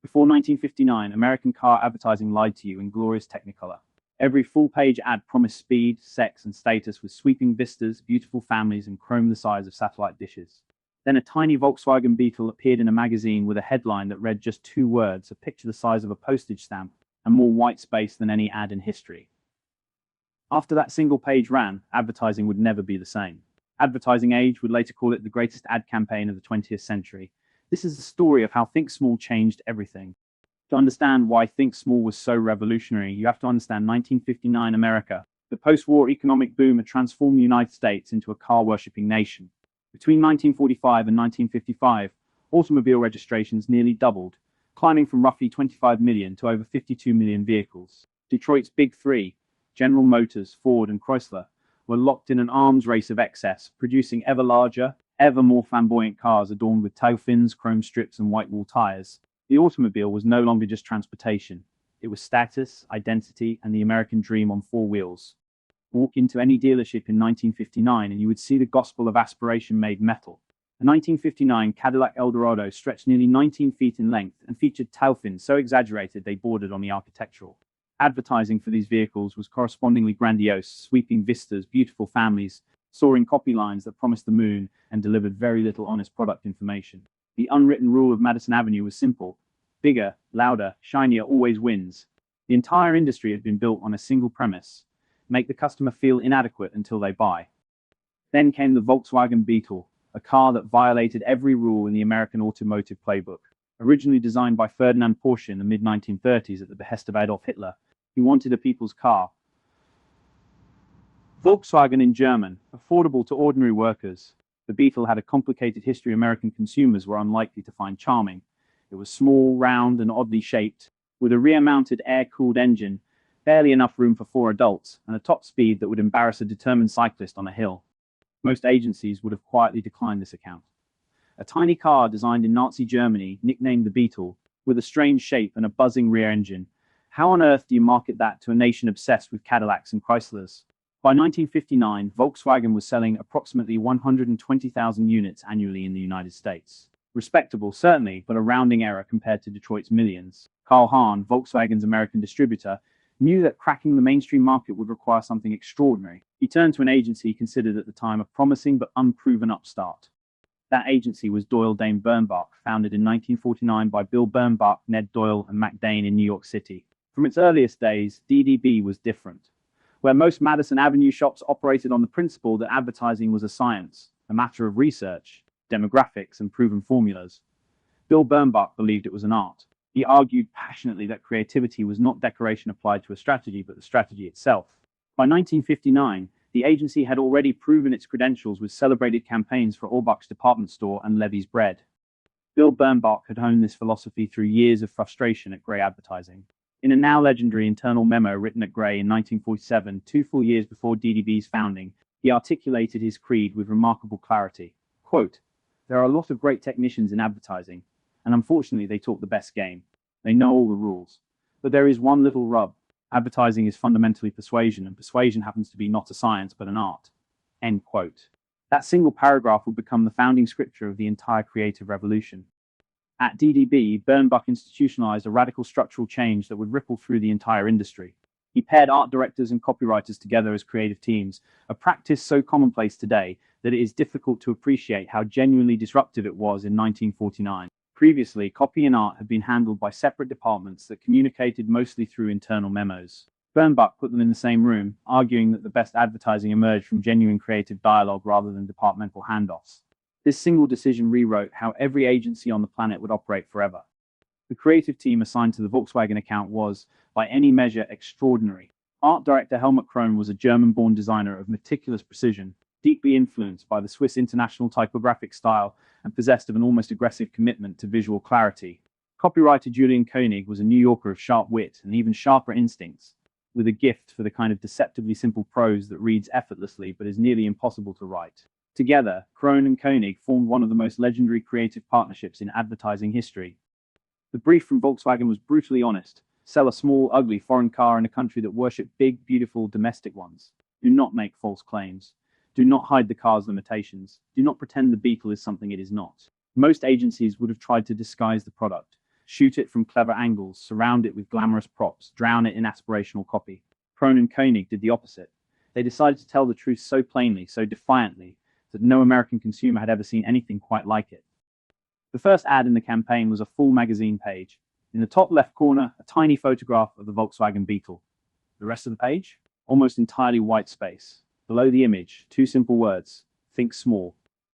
Before 1959, American car advertising lied to you in glorious Technicolor. Every full-page ad promised speed, sex, and status with sweeping vistas, beautiful families, and chrome the size of satellite dishes. Then a tiny Volkswagen Beetle appeared in a magazine with a headline that read just 2 words, a picture the size of a postage stamp, and more white space than any ad in history. After that single page ran, advertising would never be the same. Advertising Age would later call it the greatest ad campaign of the 20th century. This is the story of how Think Small changed everything. To understand why Think Small was so revolutionary, you have to understand 1959 America. The post-war economic boom had transformed the United States into a car-worshipping nation. Between 1945 and 1955, automobile registrations nearly doubled, climbing from roughly 25 million to over 52 million vehicles. Detroit's Big Three, General Motors, Ford, and Chrysler, were locked in an arms race of excess, producing ever larger, ever more flamboyant cars adorned with tail fins, chrome strips, and white wall tires. The automobile was no longer just transportation. It was status, identity, and the American dream on 4 wheels. Walk into any dealership in 1959 and you would see the gospel of aspiration made metal. A 1959 Cadillac Eldorado stretched nearly 19 feet in length and featured tail fins so exaggerated they bordered on the architectural. Advertising for these vehicles was correspondingly grandiose, sweeping vistas, beautiful families, soaring copy lines that promised the moon and delivered very little honest product information. The unwritten rule of Madison Avenue was simple: bigger, louder, shinier always wins. The entire industry had been built on a single premise: make the customer feel inadequate until they buy. Then came the Volkswagen Beetle, a car that violated every rule in the American automotive playbook. Originally designed by Ferdinand Porsche in the mid-1930s at the behest of Adolf Hitler, he wanted a people's car. Volkswagen in German, affordable to ordinary workers. The Beetle had a complicated history American consumers were unlikely to find charming. It was small, round, and oddly shaped, with a rear-mounted air-cooled engine, barely enough room for 4 adults, and a top speed that would embarrass a determined cyclist on a hill. Most agencies would have quietly declined this account. A tiny car designed in Nazi Germany, nicknamed the Beetle, with a strange shape and a buzzing rear engine. How on earth do you market that to a nation obsessed with Cadillacs and Chryslers? By 1959, Volkswagen was selling approximately 120,000 units annually in the United States. Respectable, certainly, but a rounding error compared to Detroit's millions. Carl Hahn, Volkswagen's American distributor, knew that cracking the mainstream market would require something extraordinary. He turned to an agency considered at the time a promising but unproven upstart. That agency was Doyle Dane Bernbach, founded in 1949 by Bill Bernbach, Ned Doyle, and Mac Dane in New York City. From its earliest days, DDB was different. Where most Madison Avenue shops operated on the principle that advertising was a science, a matter of research, demographics, and proven formulas, Bill Bernbach believed it was an art. He argued passionately that creativity was not decoration applied to a strategy, but the strategy itself. By 1959, the agency had already proven its credentials with celebrated campaigns for Orbach's department store and Levy's Bread. Bill Bernbach had honed this philosophy through years of frustration at Grey Advertising. In a now legendary internal memo written at Grey in 1947, 2 full years before DDB's founding, he articulated his creed with remarkable clarity. Quote, "There are a lot of great technicians in advertising, and unfortunately they talk the best game. They know all the rules. But there is one little rub. Advertising is fundamentally persuasion, and persuasion happens to be not a science but an art." End quote. That single paragraph would become the founding scripture of the entire creative revolution. At DDB, Bernbach institutionalized a radical structural change that would ripple through the entire industry. He paired art directors and copywriters together as creative teams, a practice so commonplace today that it is difficult to appreciate how genuinely disruptive it was in 1949. Previously, copy and art had been handled by separate departments that communicated mostly through internal memos. Bernbach put them in the same room, arguing that the best advertising emerged from genuine creative dialogue rather than departmental handoffs. This single decision rewrote how every agency on the planet would operate forever. The creative team assigned to the Volkswagen account was, by any measure, extraordinary. Art director Helmut Krohn was a German-born designer of meticulous precision, deeply influenced by the Swiss international typographic style and possessed of an almost aggressive commitment to visual clarity. Copywriter Julian Koenig was a New Yorker of sharp wit and even sharper instincts, with a gift for the kind of deceptively simple prose that reads effortlessly but is nearly impossible to write. Together, Krohn and Koenig formed one of the most legendary creative partnerships in advertising history. The brief from Volkswagen was brutally honest: sell a small, ugly foreign car in a country that worshipped big, beautiful domestic ones. Do not make false claims. Do not hide the car's limitations. Do not pretend the Beetle is something it is not. Most agencies would have tried to disguise the product, shoot it from clever angles, surround it with glamorous props, drown it in aspirational copy. Krohn and Koenig did the opposite. They decided to tell the truth so plainly, so defiantly, that no American consumer had ever seen anything quite like it. The first ad in the campaign was a full magazine page. In the top left corner, a tiny photograph of the Volkswagen Beetle. The rest of the page? Almost entirely white space. Below the image, two simple words: think small.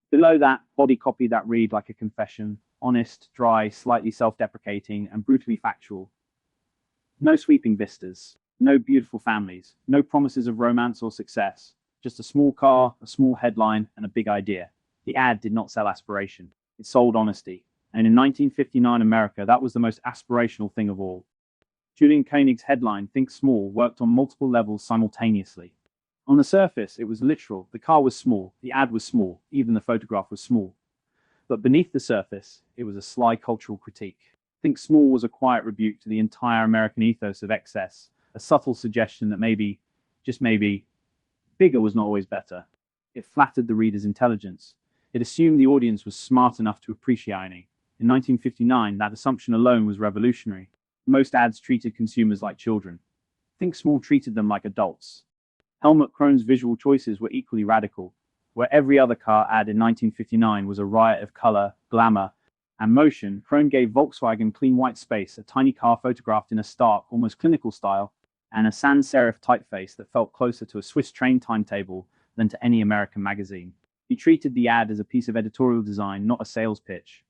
Below that, body copy that read like a confession, honest, dry, slightly self-deprecating, and brutally factual. No sweeping vistas, no beautiful families, no promises of romance or success. Just a small car, a small headline, and a big idea. The ad did not sell aspiration. It sold honesty. And in 1959 America, that was the most aspirational thing of all. Julian Koenig's headline, Think Small, worked on multiple levels simultaneously. On the surface, it was literal. The car was small, the ad was small, even the photograph was small. But beneath the surface, it was a sly cultural critique. Think Small was a quiet rebuke to the entire American ethos of excess, a subtle suggestion that maybe, just maybe, bigger was not always better. It flattered the reader's intelligence. It assumed the audience was smart enough to appreciate irony. In 1959, that assumption alone was revolutionary. Most ads treated consumers like children. Think Small treated them like adults. Helmut Krohn's visual choices were equally radical. Where every other car ad in 1959 was a riot of color, glamour, and motion, Krohn gave Volkswagen clean white space, a tiny car photographed in a stark, almost clinical style, and a sans serif typeface that felt closer to a Swiss train timetable than to any American magazine. He treated the ad as a piece of editorial design, not a sales pitch.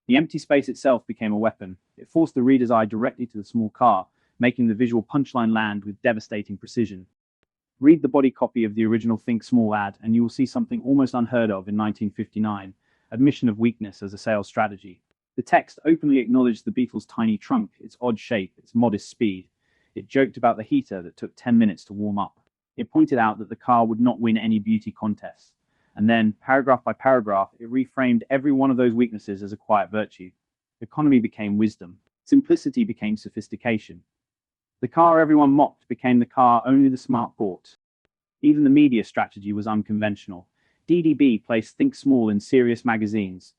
The empty space itself became a weapon. It forced the reader's eye directly to the small car, making the visual punchline land with devastating precision. Read the body copy of the original Think Small ad, and you will see something almost unheard of in 1959, admission of weakness as a sales strategy. The text openly acknowledged the Beetle's tiny trunk, its odd shape, its modest speed. It joked about the heater that took 10 minutes to warm up. It pointed out that the car would not win any beauty contests. And then, paragraph by paragraph, it reframed every one of those weaknesses as a quiet virtue. Economy became wisdom. Simplicity became sophistication. The car everyone mocked became the car only the smart bought. Even the media strategy was unconventional. DDB placed Think Small in serious magazines.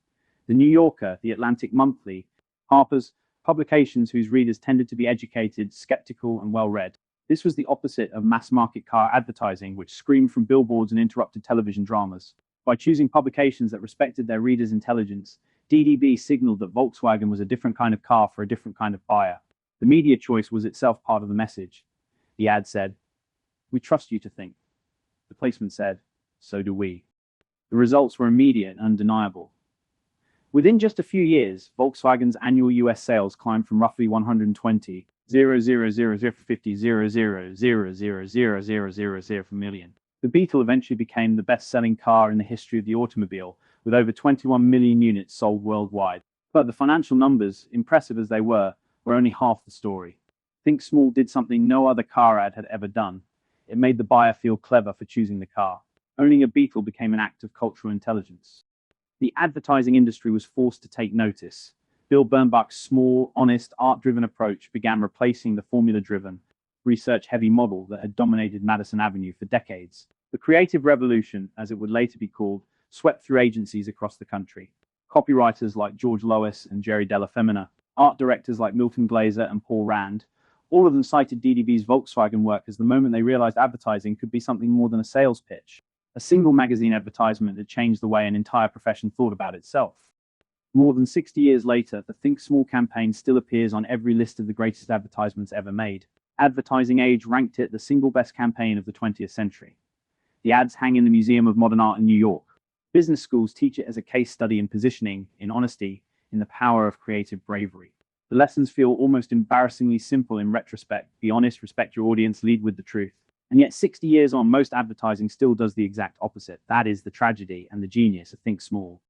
The New Yorker, the Atlantic Monthly, Harper's, publications whose readers tended to be educated, skeptical, and well-read. This was the opposite of mass-market car advertising, which screamed from billboards and interrupted television dramas. By choosing publications that respected their readers' intelligence, DDB signaled that Volkswagen was a different kind of car for a different kind of buyer. The media choice was itself part of the message. The ad said, "We trust you to think." The placement said, "So do we." The results were immediate and undeniable. Within just a few years, Volkswagen's annual US sales climbed from roughly 120,000,000 million. The Beetle eventually became the best-selling car in the history of the automobile, with over 21 million units sold worldwide. But the financial numbers, impressive as they were only half the story. Think Small did something no other car ad had ever done. It made the buyer feel clever for choosing the car. Owning a Beetle became an act of cultural intelligence. The advertising industry was forced to take notice. Bill Bernbach's small, honest, art-driven approach began replacing the formula-driven, research-heavy model that had dominated Madison Avenue for decades. The creative revolution, as it would later be called, swept through agencies across the country. Copywriters like George Lois and Jerry Della Femina, art directors like Milton Glaser and Paul Rand, all of them cited DDB's Volkswagen work as the moment they realized advertising could be something more than a sales pitch. A single magazine advertisement that changed the way an entire profession thought about itself. More than 60 years later, the Think Small campaign still appears on every list of the greatest advertisements ever made. Advertising Age ranked it the single best campaign of the 20th century. The ads hang in the Museum of Modern Art in New York. Business schools teach it as a case study in positioning, in honesty, in the power of creative bravery. The lessons feel almost embarrassingly simple in retrospect. Be honest, respect your audience, lead with the truth. And yet 60 years on, most advertising still does the exact opposite. That is the tragedy and the genius of Think Small.